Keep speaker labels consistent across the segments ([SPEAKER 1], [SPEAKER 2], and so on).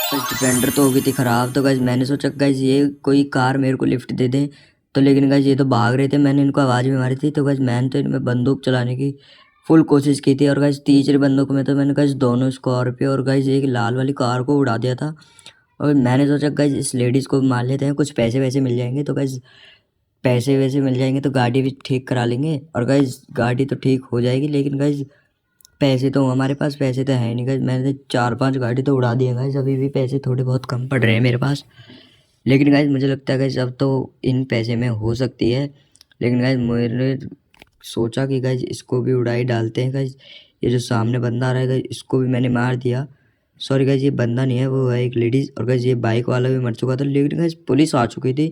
[SPEAKER 1] Guys defender तो हो गई थी ख़राब। तो गाइस मैंने सोचा गाइस ये कोई कार मेरे को लिफ्ट दे दें। तो लेकिन गाइस ये तो भाग रहे थे, मैंने इनको आवाज़ भी मारी थी। तो गाइस मैंने तो इनमें बंदूक चलाने की फुल कोशिश की थी। और गाइस तीसरी बंदूक में तो मैंने गाइस दोनों स्कॉर्पियो और गाइस एक लाल वाली कार को उड़ा दिया था। और मैंने सोचा गाइस इस लेडीज़ को मार लेते हैं, कुछ पैसे वैसे मिल जाएंगे। तो गाइस पैसे वैसे मिल जाएंगे तो गाड़ी भी ठीक करा लेंगे। और गाइस गाड़ी तो ठीक हो जाएगी, लेकिन गाइस पैसे तो हमारे पास पैसे तो है नहीं गाइस। मैंने 4-5 गाड़ी तो उड़ा दिए गाइस, अभी भी पैसे थोड़े बहुत कम पड़ रहे हैं मेरे पास। लेकिन गाइस मुझे लगता है गाइस अब तो इन पैसे में हो सकती है। लेकिन गाइस मैंने सोचा कि गाइस इसको भी उड़ाई डालते हैं गाइस। ये जो सामने बंदा आ रहा है गाइस, इसको भी मैंने मार दिया। सॉरी गाइस ये बंदा नहीं है, वो है एक लेडीज़। और गाइस ये बाइक वाला भी मर चुका था। लेकिन गाइस पुलिस आ चुकी थी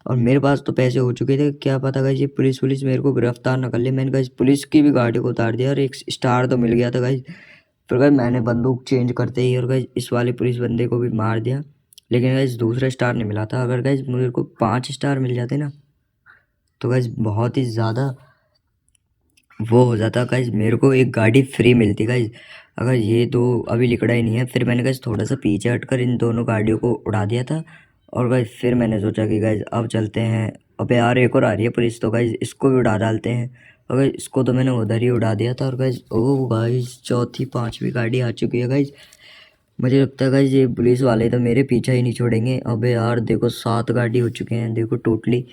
[SPEAKER 1] और मेरे पास तो पैसे हो चुके थे। क्या पता गाइस ये पुलिस मेरे को गिरफ्तार न कर ले। मैंने गाइस पुलिस की भी गाड़ी को उतार दिया और एक स्टार तो मिल गया था गाइस। फिर गाइस मैंने बंदूक चेंज करते ही और गाइस इस वाले पुलिस बंदे को भी मार दिया। लेकिन गाइस दूसरा स्टार नहीं मिला था। अगर गाइस मेरे को 5 स्टार मिल जाते ना तो गाइस बहुत ही ज़्यादा वो हो जाता गाइस, मेरे को एक गाड़ी फ्री मिलती गाइस। अगर ये तो अभी लिखड़ा ही नहीं है। फिर मैंने गाइस थोड़ा सा पीछे हटकर इन दोनों गाड़ियों को उड़ा दिया था। और गाइस फिर मैंने सोचा कि गाइस अब चलते हैं। अबे यार एक और आ रही है पुलिस, तो गाइस इसको भी उड़ा डालते हैं। और गाइस इसको तो मैंने उधर ही उड़ा दिया था। और गाइस ओ गाइस चौथी पांचवी गाड़ी आ चुकी है गाइस। मुझे लगता है गाइस ये पुलिस वाले तो मेरे पीछा ही नहीं छोड़ेंगे। अबे यार देखो 7 गाड़ी हो चुके हैं देखो टोटली।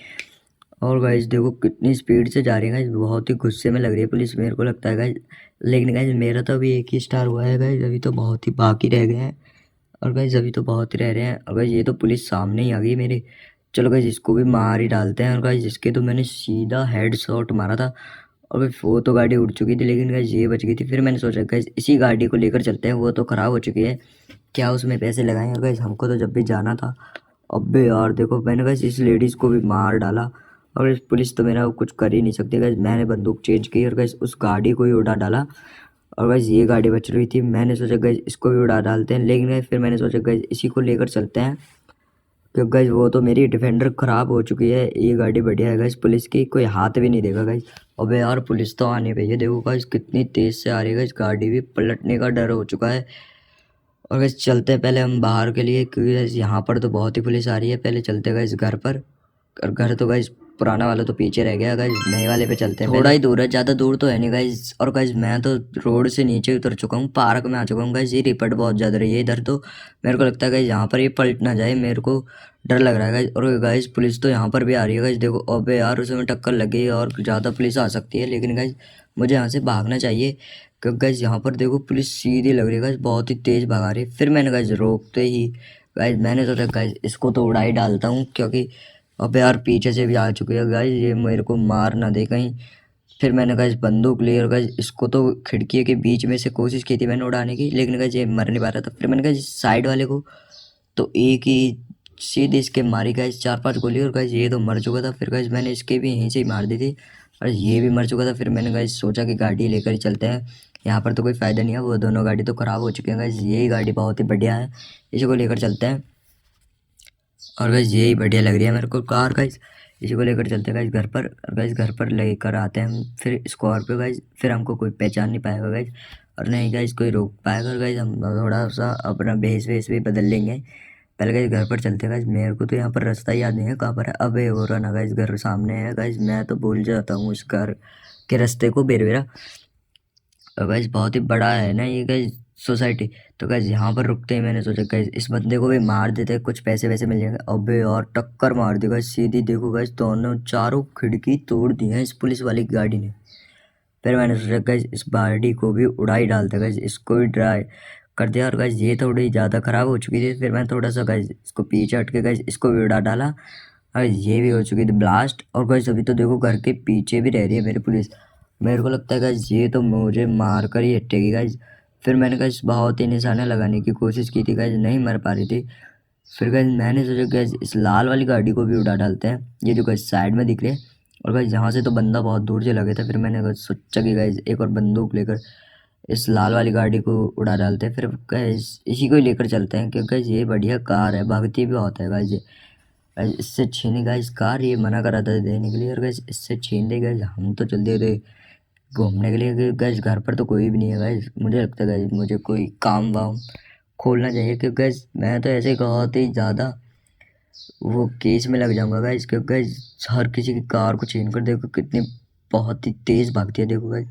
[SPEAKER 1] और गाइस देखो कितनी स्पीड से जा रही है गाइस, बहुत ही गुस्से में लग रही है पुलिस मेरे को लगता है गाइस। लेकिन गाइस मेरा तो अभी एक ही स्टार हुआ है गाइस, अभी तो बहुत ही बाकी रह गए हैं। और गाइस अभी तो बहुत ही रह रहे हैं। और गाइस ये तो पुलिस सामने ही आ गई मेरे। चलो गाइस इसको भी मार ही डालते हैं। और गाइस इसके तो मैंने सीधा हेड शॉट मारा था। और गाइस वो तो गाड़ी उड़ चुकी थी, लेकिन गाइस ये बच गई थी। फिर मैंने सोचा गाइस इसी गाड़ी को लेकर चलते हैं, वो तो ख़राब हो चुकी है, क्या उसमें पैसे लगाएं। और गाइस हमको तो जब भी जाना था। अबे यार देखो मैंने गाइस इस लेडीज़ को भी मार डाला। और इस पुलिस तो मेरा कुछ कर ही नहीं सकती गाइस। मैंने बंदूक चेंज की और गाइस उस गाड़ी को ही उड़ा डाला। और गाइस ये गाड़ी बच रही थी, मैंने सोचा गाइस इसको भी उड़ा डालते हैं। लेकिन गाइस फिर मैंने सोचा गाइस इसी को लेकर चलते हैं, क्योंकि गाइस वो तो मेरी डिफेंडर ख़राब हो चुकी है। ये गाड़ी बढ़िया है गाइस, पुलिस की कोई हाथ भी नहीं देगा गाइस। अबे यार पुलिस तो आने पे है, देखो गाइस कितनी तेज़ से आ रही है गाइस, गाड़ी भी पलटने का डर हो चुका है। और गाइस चलते हैं पहले हम बाहर के लिए, क्योंकि गाइस यहाँ पर तो बहुत ही पुलिस आ रही है। पहले चलते हैं गाइस घर पर। और घर तो गाइस पुराना वाला तो पीछे रह गया गाइस, नए वाले पे चलते हैं। थोड़ा ही दूर है, ज़्यादा दूर तो है नहीं गाइस। और गाइस मैं तो रोड से नीचे उतर चुका हूँ, पार्क में आ चुका हूँ गाइस। ये रिपट बहुत ज़्यादा रही है इधर, तो मेरे को लगता है गाइस यहाँ पर ये पलट ना जाए, मेरे को डर लग रहा है गाइस। और गाइस पुलिस तो यहाँ पर भी आ रही है गाइस, देखो। अबे यार उसमें टक्कर लगी और ज़्यादा पुलिस आ सकती है। लेकिन गाइस मुझे यहाँ से भागना चाहिए, क्योंकि गाइस यहाँ पर देखो पुलिस सीधी लग रही है गाइस, बहुत ही तेज़ भगा रही है। फिर मैंने गाइस रोकते ही गाइस मैंने सोचा गाइस इसको तो उड़ा ही डालता हूँ, क्योंकि अबे यार पीछे से भी आ चुकी है गाइस, ये मेरे को मार ना दे कहीं। फिर मैंने गाइस बंदूक ली और गाइस इसको तो खिड़की के बीच में से कोशिश की थी मैंने उड़ाने की, लेकिन गाइस ये मर नहीं पा रहा था। फिर मैंने गाइस साइड वाले को तो एक ही सीधे इसके मारी गाइस 4-5 गोली, और गाइस ये तो मर चुका था। फिर गाइस मैंने इसके भी यहीं से ही मार दी थी और ये भी मर चुका था। फिर मैंने गाइस सोचा कि गाड़ी लेकर ही चलते हैं, यहाँ पर तो कोई फ़ायदा नहीं है, वो दोनों गाड़ी तो ख़राब हो चुकी हैं गाइस। यही गाड़ी बहुत ही बढ़िया है, इसी को लेकर चलते हैं। और गाइस यही बढ़िया लग रही है मेरे को कार गाइस, इसी को लेकर चलते हैं गाइस घर पर। और गाइस घर पर लेकर आते हैं हम फिर स्कॉर्पियो गाइस। फिर हमको कोई पहचान नहीं पाएगा गाइस, और नहीं गाइस कोई रोक पाएगा गाइस। हम थोड़ा सा अपना भेस वेस भी बदल लेंगे। पहले गाइस घर पर चलते हैं गाइस, मेरे को तो यहाँ पर रास्ता याद नहीं है कहाँ पर है। अबे हो रहा ना गाइस, घर सामने है गाइस, मैं तो भूल जाता हूँ इस घर के रास्ते को बेरवेरा। और गाइस बहुत ही बड़ा है ना ये गाइस सोसाइटी। तो गाइस यहाँ पर रुकते ही मैंने सोचा गाइस इस बंदे को भी मार देते, कुछ पैसे वैसे मिल जाएंगे। अबे यार टक्कर मार दी गाइस सीधी, देखो गाइस दोनों चारों खिड़की तोड़ दी है इस पुलिस वाली गाड़ी ने। फिर मैंने सोचा गाइस इस गाड़ी को भी उड़ाई डालते गाइस, इसको भी ड्राई कर दिया। और गाइस ये थोड़ी ज़्यादा ख़राब हो चुकी थी, फिर मैं थोड़ा सा गाइस इसको पीछे हट के गाइस इसको भी उड़ा डाला। और ये भी हो चुकी थी ब्लास्ट। और गाइस अभी तो देखो घर के पीछे भी रह रही है मेरी पुलिस, मेरे को लगता है गाइस ये तो मुझे मार कर ही हटेगी गाइस। फिर मैंने गाइस बहुत ही निशाना लगाने की कोशिश की थी गाइस, नहीं मर पा रही थी। फिर गाइस मैंने सोचा गाइस इस लाल वाली गाड़ी को भी उड़ा डालते हैं, ये जो गाइस साइड में दिख रहे हैं। और गाइस यहाँ से तो बंदा बहुत दूर से लगे थे, फिर मैंने गाइस सोचा कि गाइस एक और बंदूक लेकर इस लाल वाली गाड़ी को उड़ा डालते हैं। फिर गाइस इसी को ही लेकर चलते हैं, क्योंकि गाइस ये बढ़िया कार है, भागती भी होता है गाइस ये। गाइस इससे छीनी गाइस कार, ये मना करा था देने के लिए, और गाइस इससे छीन दे गाइस हम तो चल दे घूमने के लिए। गाइस घर पर तो कोई भी नहीं है गाइस, मुझे लगता है गाइस मुझे कोई काम वाम खोलना चाहिए, क्योंकि गाइस मैं तो ऐसे बहुत ही ज़्यादा वो केस में लग जाऊंगा गाइस, क्योंकि गाइस हर किसी की कार को छीन कर देखो कितनी बहुत ही तेज़ भागती है। देखो गाइस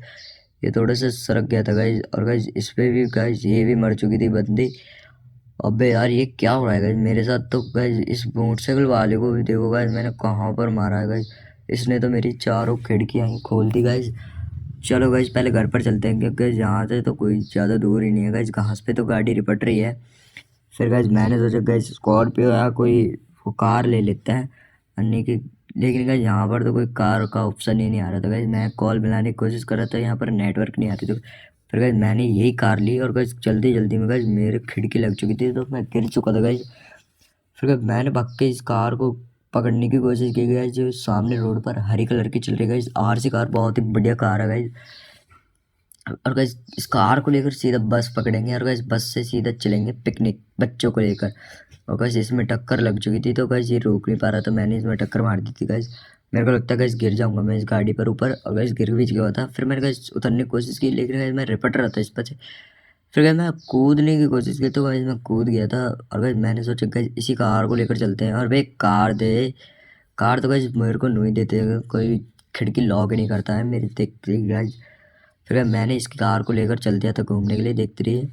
[SPEAKER 1] ये थोड़ा सा सरक गया था गाइस, और गाइस इस पे भी गाइस ये भी मर चुकी थी बंदी। अबे यार ये क्या हो रहा है गाइस मेरे साथ। तो गाइस इस मोटरसाइकिल वाले को भी देखो गाइस मैंने कहाँ पर मारा है गाइस, इसने तो मेरी चारों खिड़कियाँ ही खोल दी गाइस। चलो गाइस पहले घर पर चलते हैं, क्योंकि यहाँ से तो कोई ज़्यादा दूर ही नहीं है गाइस, घास पे तो गाड़ी रिपट रही है। फिर गाइस मैंने सोचा गाइस स्कॉर्पियो या कोई वो कार ले लेते हैं अन्य की, लेकिन गाइस यहाँ पर तो कोई कार का ऑप्शन ही नहीं आ रहा था गाइस। मैं कॉल मिलाने की कोशिश कर रहा था, यहाँ पर नेटवर्क नहीं आती, तो फिर गाइस मैंने यही कार ली और गाइस जल्दी जल्दी में गाइस मेरे खिड़की लग चुकी थी, तो मैं गिर चुका था गाइस। फिर गाइस मैंने भाग के इस कार को पकड़ने की कोशिश की गाइस, जो सामने रोड पर हरी कलर की चल रही है गाइस, RC कार बहुत ही बढ़िया कार है गाइस। और गाइस इस कार को लेकर सीधा बस पकड़ेंगे और गाइस बस से सीधा चलेंगे पिकनिक बच्चों को लेकर। और गाइस इसमें टक्कर लग चुकी थी, तो गाइस ये रोक नहीं पा रहा, तो मैंने इसमें टक्कर मार दी थी गाइस। मेरे को लगता है गाइस गिर जाऊंगा मैं इस गाड़ी पर ऊपर, और गाइस गिर भी गया था। फिर मैंने गाइस उतरने की कोशिश की, लेकिन गाइस मैं रिपट रहा था इस पर से। फिर गाइस मैं कूदने की कोशिश की, तो गाइस मैं कूद गया था। और गाइस मैंने सोचा गाइस इसी कार को लेकर चलते हैं, और भाई कार दे। कार तो गाइस मेरे को नहीं देते, कोई खिड़की लॉक ही नहीं करता है मेरी, देखते गाइस। फिर मैंने इस कार को लेकर चल दिया था घूमने के लिए, देखते रहिए।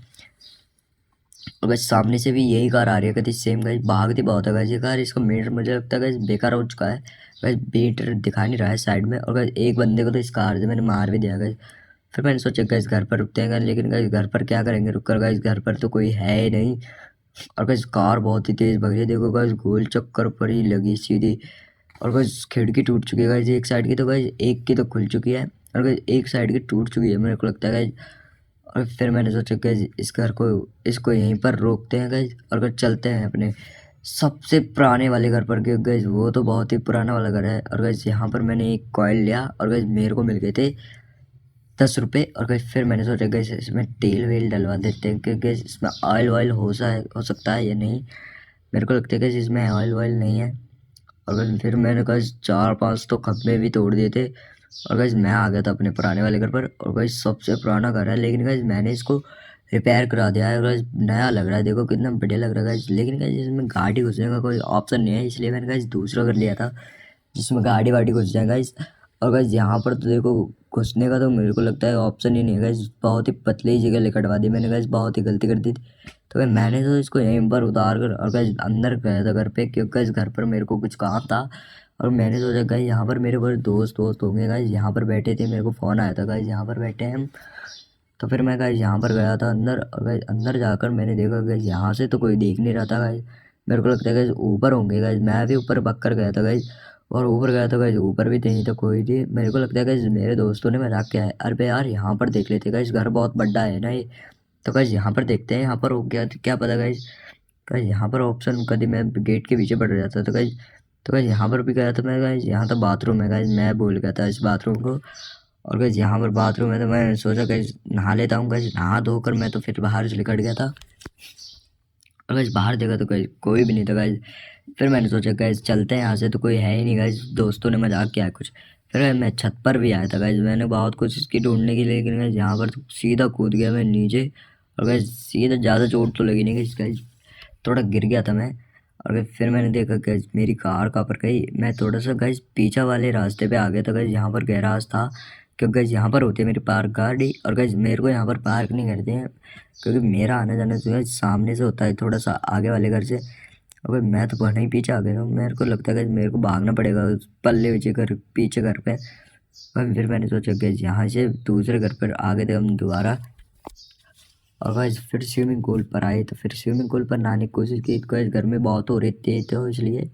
[SPEAKER 1] और बस सामने से भी यही कार आ रही है, कहती सेम गाइस, भागती बहुत है गाइस ये कार। इसका मीटर मुझे लगता है गाइस बेकार हो चुका है गाइस, मीटर दिखा नहीं रहा है साइड में। और गाइस एक बंदे को तो इस कार से मैंने मार भी दिया गाइस। फिर मैंने सोचा गाइस घर पर रुकते हैं गाइस, लेकिन गाइस घर पर क्या करेंगे रुक कर गाइस, घर पर तो कोई है ही नहीं। और गाइस कार बहुत ही तेज़ भग रही है, देखो गाइस गोल चक्कर पर ही लगी सीधी। और गाइस खिड़की टूट चुकी है गाइस एक साइड की, तो गाइस एक की तो खुल चुकी है, और गाइस एक साइड की टूट चुकी है मेरे को लगता है गाइस। और फिर मैंने सोचा गाइस इस घर को इसको यहीं पर रोकते हैं गाइस, और फिर चलते हैं अपने सबसे पुराने वाले घर पर, क्योंकि गाइस वो तो बहुत ही पुराना वाला घर है। और गाइस यहाँ पर मैंने एक कॉइल लिया, और गाइस मेरे को मिल गए थे 10 रुपये। और गाइस फिर मैंने सोचा गाइस इसमें तेल वेल डलवा देते हैं, क्योंकि गाइस इसमें ऑयल वायल हो सकता है या नहीं। मेरे को लगता है गाइस इसमें ऑयल वायल नहीं है। और गाइस फिर मैंने गाइस 4-5 तो खंभे भी तोड़ दिए थे। और गाइस मैं आ गया था अपने पुराने वाले घर पर, और गाइस सबसे पुराना घर है, लेकिन गाइस मैंने इसको रिपेयर करा दिया है। गाइस नया लग रहा है, देखो कितना बढ़िया लग रहा है गाइस। लेकिन गाइस इसमें गाड़ी घुसने का कोई ऑप्शन नहीं है, इसलिए मैंने गाइस दूसरा कर लिया था जिसमें गाड़ी वाड़ी घुस जाए गाइस। और गाइस यहाँ पर तो देखो घुसने का तो मेरे को लगता है ऑप्शन ही नहीं है गाइस, बहुत ही पतली जगह ले कटवा दी मैंने गाइस, बहुत ही गलती कर दी थी। तो गाइस मैंने तो इसको यहीं पर उतार कर और गाइस अंदर गया था घर पे, क्योंकि गाइस घर पर मेरे को कुछ काम था। और मैंने सोचा गाइस यहाँ पर मेरे बड़े दोस्त होंगे गाइस, यहाँ पर बैठे थे, मेरे को फ़ोन आया था गाइस यहाँ पर बैठे हैं हम। तो फिर मैं गाइस यहाँ पर गया था अंदर, और गाइस अंदर जाकर मैंने देखा गाइस यहाँ से तो कोई देख नहीं रहा था गाइस। मेरे को लगता है गाइस ऊपर होंगे गाइस, मैं भी ऊपर भाग कर गया था गाइस, और ऊपर गया था गाइस ऊपर भी नहीं तो कोई थी। मेरे को लगता है गाइस मेरे दोस्तों ने मजाक किया है। अरे यार यहाँ पर देख लेते गाइस, घर बहुत बड़ा है ना ये। तो गाइस यहाँ पर देखते हैं, यहाँ पर हो गया क्या पता गाइस। गाइस यहाँ पर ऑप्शन कभी मैं गेट के पीछे पड़ जाता तो गाइस यहाँ पर भी गया था मैं गाइस, यहाँ तो बाथरूम है गाइस, मैं भूल गया था इस बाथरूम को। और गाइस यहाँ पर बाथरूम है, तो मैं सोचा गाइस नहा लेता हूँ गाइस, नहा धोकर मैं तो फिर बाहर से निकल गया था। और गाइस बाहर देखा तो गाइस कोई भी नहीं था गाइस। फिर मैंने सोचा गाइस चलते हैं यहाँ से, तो कोई है ही नहीं गाइस, दोस्तों ने मजाक किया है कुछ। फिर गाइस मैं छत पर भी आया था गाइस, मैंने बहुत कोशिश की ढूंढने की, लेकिन गाइस यहाँ पर तो सीधा कूद गया मैं नीचे। और गाइस सीधा ज़्यादा चोट तो लगी नहीं गाइस, थोड़ा गिर गया था मैं। और फिर मैंने देखा गाइस मेरी कार कहाँ पर गई, मैं थोड़ा सा गाइस पीछे वाले रास्ते पे आ गया था गाइस, यहाँ पर गैराज था, क्योंकि गाइस यहाँ पर होती है मेरी पार्क गाड़ी। और गाइस मेरे को यहाँ पर पार्क नहीं करते हैं, क्योंकि मेरा आना जाना जो है सामने से होता है, थोड़ा सा आगे वाले घर से। और भाई मैं तो वहीं पीछे आ गया हूँ, मेरे को लगता है कि मेरे को भागना पड़ेगा उस पल्ले पीछे घर पे। और फिर मैंने सोचा कि यहाँ से दूसरे घर पर आ गए थे हम दोबारा। और गाइस फिर स्विमिंग पूल पर आए, तो फिर स्विमिंग पूल पर नहाने की कोशिश की, तो गाइस घर में बहुत हो रही थी तो इसलिए।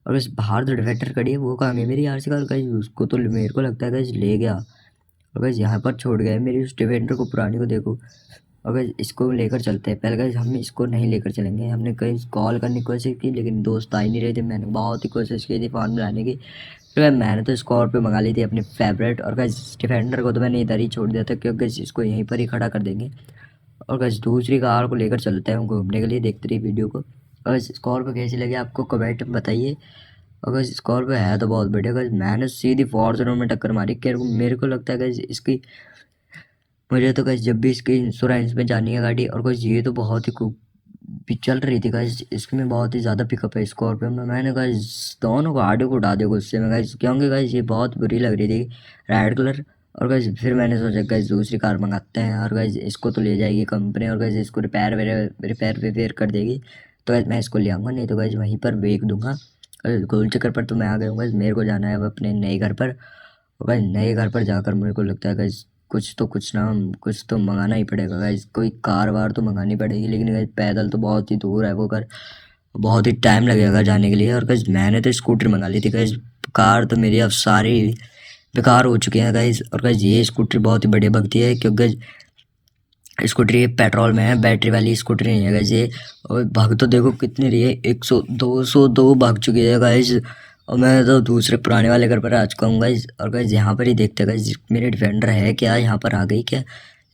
[SPEAKER 1] और बस बाहर जो डिफेंडर खड़ी है वो कहाँ गई मेरी RC कार गाइस, उसको तो मेरे को लगता है गाइस ले गया। और गाइस यहाँ पर छोड़ गया है मेरी उस डिफेंडर को पुरानी को, देखो। और गाइस इसको लेकर चलते हैं, पहले गाइस हम इसको नहीं लेकर चलेंगे, हमने कहीं कॉल करने की कोशिश की लेकिन दोस्त आ ही नहीं रहे थे, मैंने बहुत ही कोशिश की थी फ़ोन मिलाने की। फिर गाइस मैंने तो स्कॉर्पियो मंगा ली थी अपनी फेवरेट, और गाइस डिफेंडर को तो मैंने इधर ही छोड़ दिया था, क्योंकि इसको यहीं पर ही खड़ा कर देंगे। और गाइस दूसरी कार को लेकर चलते हैं घूमने के लिए, देखते रहिए वीडियो को। और स्कॉर्पियो कैसी लगी आपको कमेंट में बताइए। और गाइस स्कॉर्पियो है तो बहुत बढ़िया गाइस, मैंने सीधी फॉर्च्यूनर में टक्कर मारी, मेरे को लगता है गाइस इसकी मुझे तो गाइस जब भी इसकी इंश्योरेंस में जानी है गाड़ी, और गाइस ये तो बहुत ही भी चल रही थी गाइस, इसमें बहुत ही ज़्यादा पिकअप है स्कॉर्पियो में। मैंने गाइस दोनों गाड़ियों को उड़ा दिया गुस्से में गाइस, क्योंकि गाइस ये बहुत बुरी लग रही थी रेड कलर। और गाइस फिर मैंने सोचा गाइस दूसरी कार मंगाते हैं, और गाइस इसको तो ले जाएगी कंपनी, और गाइस इसको रिपेयर रिपेयर कर देगी। तो गाइस मैं इसको ले आऊँगा, नहीं तो गाइस वहीं पर बेच दूंगा। गोल चक्कर पर तो मैं आ गया हूँ गाइस, मेरे को जाना है अब अपने नए घर पर। और गाइस नए घर पर जाकर मेरे को लगता है गाइस कुछ तो मंगाना ही पड़ेगा गाइस, कोई कार वार तो मंगानी पड़ेगी। लेकिन गाइस पैदल तो बहुत ही दूर है वो घर, बहुत ही टाइम लगेगा जाने के लिए। और गाइस मैंने तो स्कूटर मंगा ली थी गाइस, कार तो मेरी अब सारी बेकार हो चुकी हैं गाइस। और गाइस ये स्कूटर बहुत ही बढ़िया भगती है, क्योंकि गाइस स्कूटर ये पेट्रोल में है, बैटरी वाली स्कूटर नहीं है गाइस ये। और भाग तो देखो कितनी रही है, 100 202 भाग चुकी है गाइस। और मैं तो दूसरे पुराने वाले घर पर आ चुका हूँ गाइस। और गाइस यहाँ पर ही देखते गाइस मेरी डिफेंडर है क्या, यहाँ पर आ गई क्या।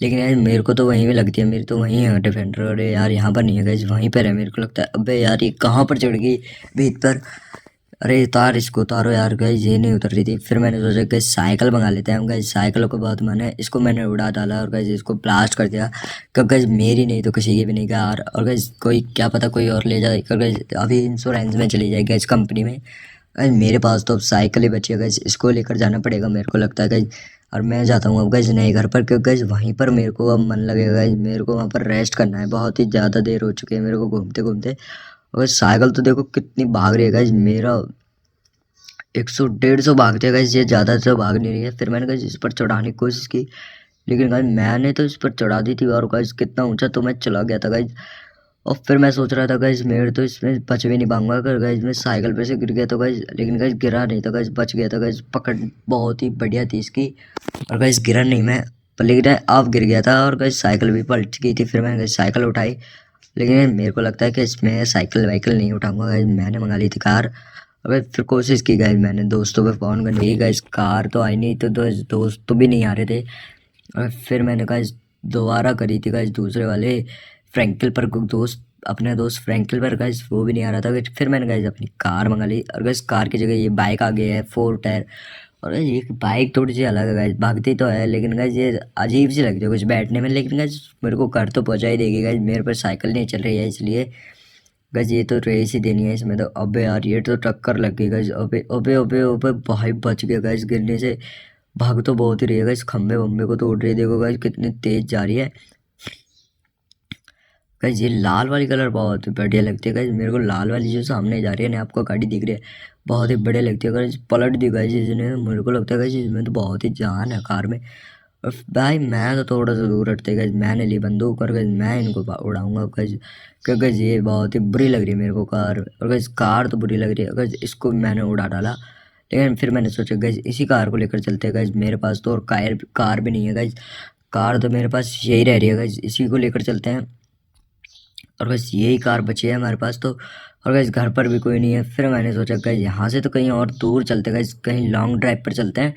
[SPEAKER 1] लेकिन यार मेरे को तो वहीं पे लगती है, मेरी तो वहीं है डिफेंडर। अरे यार यहाँ पर नहीं है गाइस, वहीं पर है मेरे को लगता है। अबे यार ये कहाँ पर चढ़ गई भीत पर। अरे उतार इसको, उतारो यार गाइस, ये नहीं उतर रही थी। फिर मैंने सोचा गाइस साइकिल मंगा लेते हैं हम गाइस, साइकिलों को बहुत मन है। इसको मैंने उड़ा डाला और गाइस इसको ब्लास्ट कर दिया, क्योंकि गाइस मेरी नहीं तो किसी की भी नहीं कार। और गाइस कोई क्या पता कोई और ले जाए, क्योंकि गाइस अभी इंश्योरेंस में चली जाएगी गाइस कंपनी में। गाइस मेरे पास तो अब साइकिल ही बची है गाइस, इसको लेकर जाना पड़ेगा मेरे को लगता है गाइस। और मैं जाता हूँ अब गाइस नए घर पर, क्योंकि गाइस वहीं पर मेरे को अब मन लगेगा गाइस, मेरे को वहाँ पर रेस्ट करना है। बहुत ही ज़्यादा देर हो चुकी है मेरे को घूमते घूमते। और साइकिल तो देखो कितनी भाग रही है गाइस, मेरा 100 150 भागते हैं गाइस, ये ज़्यादा से भाग नहीं रही है। फिर मैंने गाइस इस पर चढ़ाने की कोशिश की, लेकिन गाइस मैंने तो इस पर चढ़ा दी थी, और गाइस कितना ऊंचा तो मैं चला गया था गाइस। और फिर मैं सोच रहा था गाइस मेरे तो इसमें बच भी नहीं पाऊंगा अगर गाइस मैं साइकिल पे से गिर गया तो गाइस। लेकिन गाइस गिरा नहीं था गाइस, बच गया था गाइस, पकड़ बहुत ही बढ़िया थी इसकी। और गाइस गिरा नहीं मैं, पर लेकिन अब गिर गया था, और गाइस साइकिल भी पलट गई थी। फिर मैंने गाइस साइकिल उठाई, लेकिन मेरे को लगता है कि इसमें साइकिल वाइकिल नहीं उठाऊंगा गाइस, मैंने मंगा ली थी कार। अबे फिर कोशिश की गाइस मैंने दोस्तों पे फ़ोन करने की गाइस, कार तो आई नहीं, तो दोस्त तो भी नहीं आ रहे थे। और फिर मैंने गाइस दोबारा करी थी गाइस दूसरे वाले फ्रैंकल पर, अपने दोस्त फ्रैंकल पर गाइस, वो भी नहीं आ रहा था। फिर मैंने गाइस अपनी कार मंगा ली, और गाइस कार की जगह ये बाइक आ गई है 4 टायर। और गाइस ये बाइक थोड़ी सी अलग है गाइस, भागती तो है लेकिन गाइस ये अजीब सी लगती है कुछ बैठने में। लेकिन गाइस मेरे को घर तो पहुंचा ही देगी गाइस, मेरे पर साइकिल नहीं चल रही है इसलिए गाइस ये तो रेस ही देनी है इसमें तो। अबे यार ये तो टक्कर लग गई गाइस, अबे अबे अबे अबे भाई बच गया गाइस गिरने से। भाग तो बहुत ही रही है गाइस, खंबे वंबे को तोड़ रही है, देखो गाइस कितनी तेज जा रही है। गाइस ये लाल वाली कलर बहुत बढ़िया लगती है गाइस, मेरे को लाल वाली जो सामने जा रही है ना, आपको गाड़ी दिख रही है, बहुत ही बढ़िया लगती है गाइस। पलट दी गाइस इसने, मेरे को लगता है गाइस इसमें तो बहुत ही जान है कार में। और भाई मैं तो थोड़ा सा दूर हटते गाइस, मैंने ली बंदूक, और गाइस मैं इनको उड़ाऊंगा गाइस, क्योंकि गाइस ये बहुत ही बुरी लग रही है मेरे को कार। और गाइस कार तो बुरी लग रही है गाइस, इसको मैंने उड़ा डाला। लेकिन फिर मैंने सोचा गाइस इसी कार को लेकर चलते हैं गाइस, मेरे पास तो और कार भी नहीं है गाइस, कार तो मेरे पास यही रह रही है गाइस, इसी को लेकर चलते हैं। और बस यही कार बची है हमारे पास तो। और गैस घर पर भी कोई नहीं है, फिर मैंने सोचा गैस यहाँ से तो कहीं और दूर चलते गैस, कहीं लॉन्ग ड्राइव पर चलते हैं।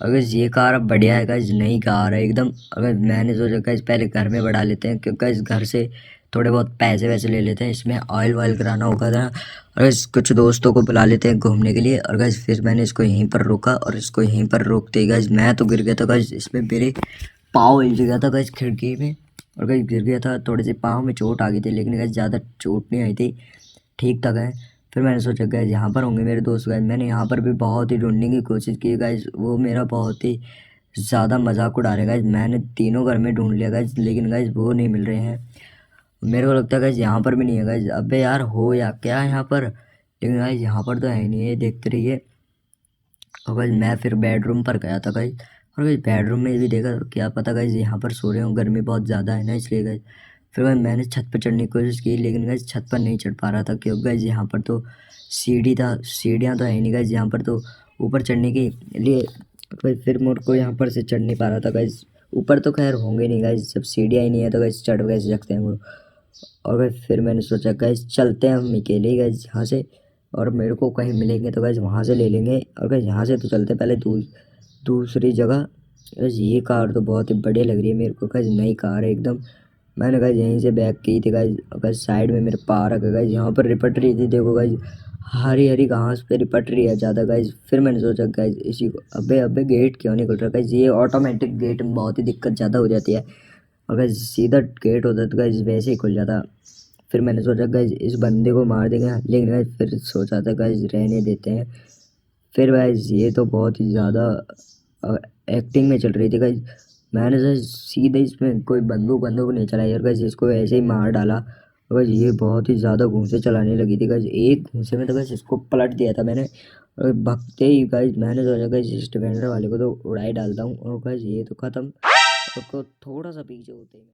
[SPEAKER 1] और गैस ये कार अब बढ़िया है गैस, नई कार है एकदम। अगर मैंने सोचा गैस पहले घर में बढ़ा लेते हैं, क्योंकि गैस घर से थोड़े बहुत पैसे वैसे ले लेते हैं, इसमें ऑयल वायल कराना होगा था। और गैस कुछ दोस्तों को बुला लेते हैं घूमने के लिए। और गैस फिर मैंने इसको यहीं पर रोका, और इसको यहीं पर रोकते ही गैस मैं तो गिर गया था गैस, इसमें मेरे पाँव हिल गया था गैस खिड़की में, और गैस गिर गया था, थोड़े से पाँव में चोट आ गई थी, लेकिन गैस ज़्यादा चोट नहीं आई थी, ठीक था गए। फिर मैंने सोचा गैस यहाँ पर होंगे मेरे दोस्त गैस, मैंने यहाँ पर भी बहुत ही ढूंढने की कोशिश की गैस, वो मेरा बहुत ही ज़्यादा मजाक उड़ा रहे गैस। मैंने तीनों घर में ढूंढ लिया गैस, लेकिन गैस वो नहीं मिल रहे हैं। मेरे को लगता है गैस यहाँ पर भी नहीं है गैस, अबे यार हो या क्या है यहाँ पर, लेकिन गैस यहाँ पर तो है नहीं है, देखते रहिए। और गाइस मैं फिर बेडरूम पर गया था गाइस, और गाइस बेडरूम में भी देखा, क्या पता गाइस यहाँ पर सो रहे हो, गर्मी बहुत ज़्यादा है ना इसलिए गाइस। फिर गाइस मैंने छत पर चढ़ने की कोशिश की, लेकिन गाइस छत पर नहीं चढ़ पा रहा था, क्योंकि गाइस यहाँ पर तो सीढ़ियाँ तो है नहीं गाइस यहाँ पर, तो ऊपर चढ़ने के लिए गाइस फिर मेरे को यहाँ पर से चढ़ नहीं पा रहा था गाइस। ऊपर तो खैर होंगे नहीं गाइस, जब सीढ़ियाँ ही नहीं है तो गाइस चढ़ कैसे सकते हैं वो। और गाइस फिर मैंने सोचा गाइस चलते हैं हम अकेले गाइस यहाँ से, और मेरे को कहीं मिलेंगे तो गाइस वहाँ से ले लेंगे। और गाइस यहाँ से तो चलते पहले दूसरी जगह। गाइस ये कार तो बहुत ही बढ़िया लग रही है मेरे को गाइस, नई कार है एकदम। मैंने गाइस यहीं से बैक की थी गाइस, गाइस साइड में मेरे पार्क है गाइस, यहाँ पर रिपट रही थी देखो गाइस, हरी हरी घास पे रिपट रही है ज़्यादा गाइज। फिर मैंने सोचा गाइज इसी को, अबे अबे गेट क्यों नहीं खुल रहा गाइज। ये ऑटोमेटिक गेट में बहुत ही दिक्कत ज़्यादा हो जाती है, और गाइज सीधा गेट होता तो गाइज वैसे ही खुल जाता। फिर मैंने सोचा गाइज इस बंदे को मार देंगे, लेकिन गाइज फिर सोचा था गाइज रहने देते हैं। फिर गाइज ये तो बहुत ही ज़्यादा एक्टिंग में चल रही थी गाइज। मैंने तो सीधे इसमें कोई बंदूक बंदूक नहीं चलाई और गाइज इसको ऐसे ही मार डाला। और गाइज ये बहुत ही ज़्यादा घूंसे चलाने लगी थी गाइज, एक घूंसे में तो गाइज इसको पलट दिया था मैंने। और भगते ही गाइज मैंने सोचा गाइज इस डिफेंडर वाले को तो उड़ा ही डालता हूँ, और गाइज ये तो ख़त्म। उसको थोड़ा सा पीछे होते ही